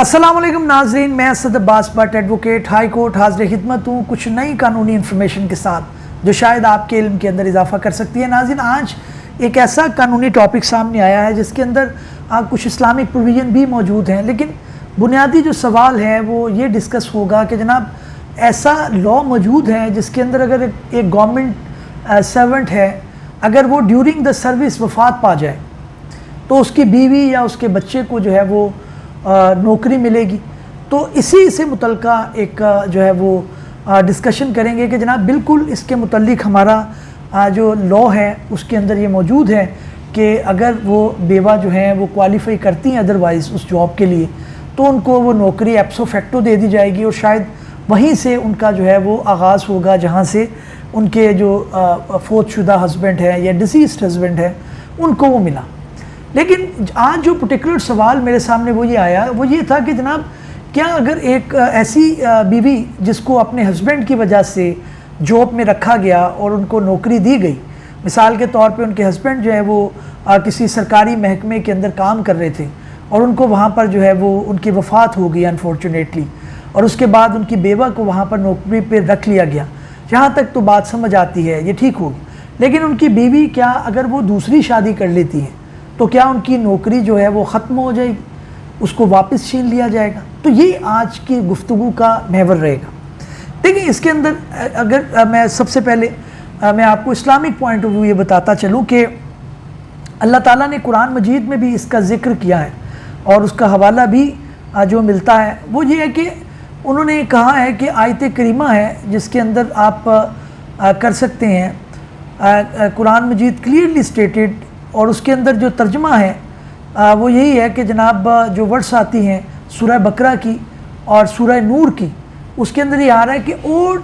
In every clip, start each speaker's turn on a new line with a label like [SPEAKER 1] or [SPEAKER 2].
[SPEAKER 1] अस्सलाम वालेकुम नाज़रीन, मैं Asad Abbas but advocate high court हाज़िर खिदमत हूँ कुछ नई कानूनी इन्फॉर्मेशन के साथ जो शायद आपके इल्म के अंदर इजाफा कर सकती है। नाज़रीन, आज एक ऐसा कानूनी टॉपिक सामने आया है जिसके अंदर कुछ इस्लामिक प्रोविज़न भी मौजूद हैं, लेकिन बुनियादी जो सवाल है वो ये डिस्कस होगा कि जनाब ऐसा लॉ मौजूद है जिसके अंदर अगर एक गवर्नमेंट सर्वेंट है, अगर वो ड्यूरिंग द सर्विस वफ़ात पा जाए तो उसकी बीवी या उसके बच्चे को जो है वो नौकरी मिलेगी। तो इसी से मुतल्लिका एक जो है वो डिस्कशन करेंगे कि जनाब बिल्कुल इसके मुतल्लिक हमारा जो लॉ है उसके अंदर ये मौजूद है कि अगर वो बेवा जो हैं वो क्वालिफाई करती हैं अदरवाइज़ उस जॉब के लिए तो उनको वो नौकरी एप्सो फैक्टो दे दी जाएगी और शायद वहीं से उनका जो है वो आगाज़ होगा जहाँ से उनके जो फोत शुदा हस्बैंड है या डिसीज़्ड हस्बैंड है उनको वो मिला। लेकिन आज जो पर्टिकुलर सवाल मेरे सामने वो ये आया, वो ये था कि जनाब क्या अगर एक ऐसी बीवी जिसको अपने हस्बैंड की वजह से जॉब में रखा गया और उनको नौकरी दी गई, मिसाल के तौर पे उनके हस्बैंड जो है वो किसी सरकारी महकमे के अंदर काम कर रहे थे और उनको वहाँ पर जो है वो उनकी वफ़ात हो गई अनफॉर्चुनेटली, और उसके बाद उनकी बेवा को वहाँ पर नौकरी पे रख लिया गया। जहाँ तक तो बात समझ आती है ये ठीक होगी, लेकिन उनकी बीवी क्या अगर वो दूसरी शादी कर लेती है तो क्या उनकी नौकरी जो है वो ख़त्म हो जाएगी, उसको वापस छीन लिया जाएगा? तो ये आज की गुफ्तगू का महवर रहेगा। देखिए, इसके अंदर अगर मैं सबसे पहले मैं आपको इस्लामिक पॉइंट ऑफ व्यू ये बताता चलूँ कि अल्लाह ताला ने कुरान मजीद में भी इसका ज़िक्र किया है और उसका हवाला भी जो मिलता है वो ये है कि उन्होंने कहा है कि आयत करीमा है जिसके अंदर आप कर सकते हैं कुरान मजीद क्लियरली स्टेटेड, और उसके अंदर जो तर्जमा है वो यही है कि जनाब जो वर्ड्स आती हैं सूरह बकरा की और सूरह नूर की, उसके अंदर ये आ रहा है कि और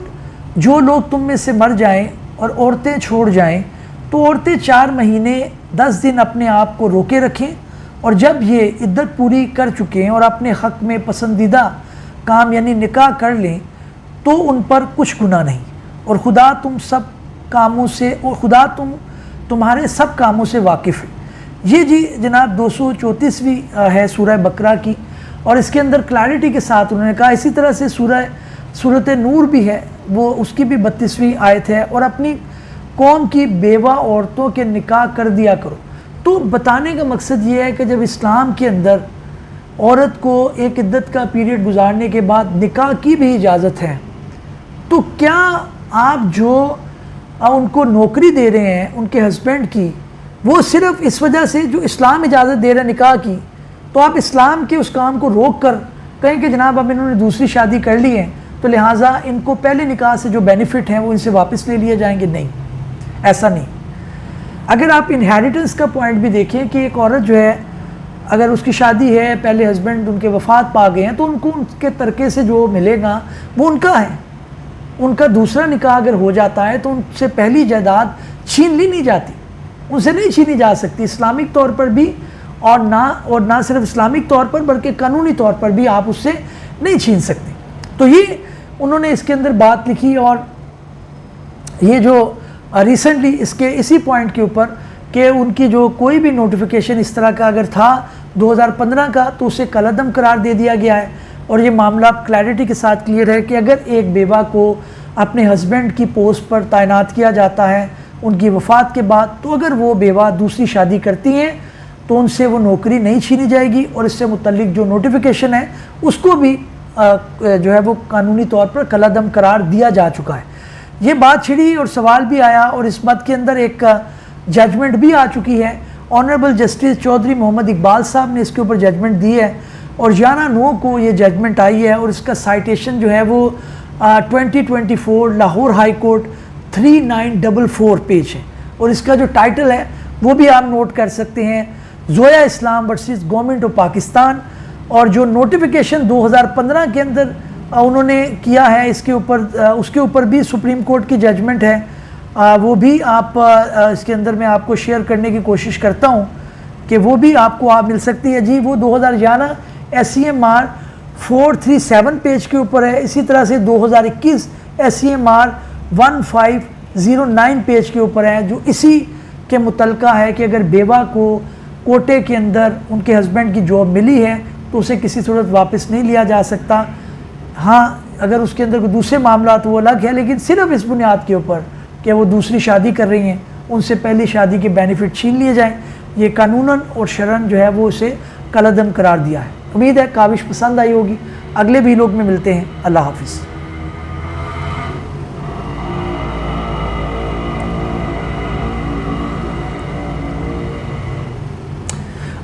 [SPEAKER 1] जो लोग तुम में से मर जाएं और औरतें छोड़ जाएं तो औरतें 4 महीने 10 दिन अपने आप को रोके रखें, और जब ये इद्दत पूरी कर चुके हैं और अपने हक़ में पसंदीदा काम यानी निकाह कर लें तो उन पर कुछ गुनाह नहीं, और खुदा तुम सब कामों से और खुदा तुम्हारे सब कामों से वाकिफ़ है। ये जी जनाब 234वीं है सूरह बकरा की, और इसके अंदर क्लैरिटी के साथ उन्होंने कहा। इसी तरह से सूरत नूर भी है, वो उसकी भी 32वीं आयत है, और अपनी कौम की बेवा औरतों के निकाह कर दिया करो। तो बताने का मकसद ये है कि जब इस्लाम के अंदर औरत को एक इद्दत का पीरियड गुजारने के बाद निकाह की भी इजाज़त है, तो क्या आप जो उनको नौकरी दे रहे हैं उनके हस्बैंड की, वो सिर्फ़ इस वजह से जो इस्लाम इजाज़त दे रहा है निकाह की, तो आप इस्लाम के उस काम को रोक कर कहें कि जनाब अब इन्होंने दूसरी शादी कर ली है तो लिहाजा इनको पहले निकाह से जो बेनिफिट हैं वो इनसे वापस ले लिए जाएंगे? नहीं, ऐसा नहीं। अगर आप इनहेरिटेंस का पॉइंट भी देखें कि एक औरत जो है अगर उसकी शादी है, पहले हस्बैंड उनके वफ़ात पा गए हैं, तो उनको उनके तरके से जो मिलेगा वो उनका है। उनका दूसरा निकाह अगर हो जाता है तो उनसे पहली जायदाद छीन ली नहीं जाती, उनसे नहीं छीनी जा सकती इस्लामिक तौर पर भी, और ना सिर्फ इस्लामिक तौर पर बल्कि कानूनी तौर पर भी आप उससे नहीं छीन सकते। तो ये उन्होंने इसके अंदर बात लिखी, और ये जो रिसेंटली इसके इसी पॉइंट के ऊपर कि उनकी जो कोई भी नोटिफिकेशन इस तरह का अगर था 2015 का तो उसे कलअदम करार दे दिया गया है, और ये मामला क्लैरिटी के साथ क्लियर है कि अगर एक बेवा को अपने हस्बैंड की पोस्ट पर तैनात किया जाता है उनकी वफ़ात के बाद, तो अगर वो बेवा दूसरी शादी करती हैं तो उनसे वो नौकरी नहीं छीनी जाएगी, और इससे मुतल्लिक जो नोटिफिकेशन है उसको भी जो है वो कानूनी तौर पर कलअदम करार दिया जा चुका है। ये बात छिड़ी और सवाल भी आया, और इस बात के अंदर एक जजमेंट भी आ चुकी है। ऑनरेबल जस्टिस चौधरी मोहम्मद इकबाल साहब ने इसके ऊपर जजमेंट दी है, और 11/9 को ये जजमेंट आई है, और इसका साइटेशन जो है वो 2024 लाहौर हाई कोर्ट 3944 पेज है, और इसका जो टाइटल है वो भी आप नोट कर सकते हैं, ज़ोया इस्लाम वर्सेस गवर्नमेंट ऑफ पाकिस्तान। और जो नोटिफिकेशन 2015 के अंदर उन्होंने किया है इसके ऊपर उसके ऊपर भी सुप्रीम कोर्ट की जजमेंट है, वो भी आप इसके अंदर मैं आपको शेयर करने की कोशिश करता हूँ कि वो भी आपको आप मिल सकती है जी। वो 2011 SCMR 437 पेज के ऊपर है। इसी तरह से 2021 SCMR 1509 पेज के ऊपर है, जो इसी के मुतल्लिका है कि अगर बेवा को कोटे के अंदर उनके हस्बैंड की जॉब मिली है تو اسے کسی صورت واپس نہیں لیا جا سکتا. ہاں اگر اس کے اندر کوئی دوسرے معاملات وہ الگ ہے, لیکن صرف اس بنیاد کے اوپر کہ وہ دوسری شادی کر رہی ہیں, ان سے پہلی شادی کے بینیفٹ چھین لیے جائیں, یہ قانوناً اور شرعاً جو ہے وہ اسے کالعدم قرار دیا ہے. امید ہے کاوش پسند آئی ہوگی. اگلے ویلوگ میں ملتے ہیں. اللہ حافظ.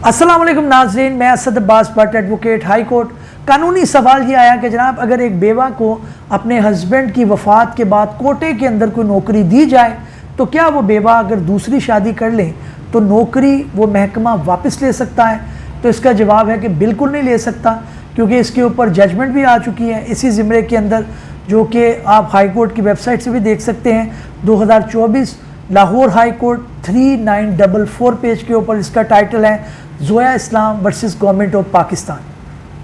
[SPEAKER 1] السلام علیکم ناظرین, میں اسد عباس بٹ ایڈوکیٹ ہائی کورٹ. قانونی سوال یہ آیا کہ جناب اگر ایک بیوہ کو اپنے ہسبینڈ کی وفات کے بعد کوٹے کے اندر کوئی نوکری دی جائے تو کیا وہ بیوہ اگر دوسری شادی کر لیں تو نوکری وہ محکمہ واپس لے سکتا ہے؟ تو اس کا جواب ہے کہ بالکل نہیں لے سکتا, کیونکہ اس کے اوپر ججمنٹ بھی آ چکی ہے اسی زمرے کے اندر, جو کہ آپ ہائی کورٹ کی ویب سائٹ سے بھی دیکھ سکتے ہیں. 2024 لاہور ہائی کورٹ 3944 پیج کے اوپر اس کا ٹائٹل ہے زویا اسلام ورسز گورنمنٹ آف پاکستان.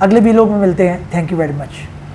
[SPEAKER 1] اگلے ویلوگ میں ملتے ہیں. Thank you very much.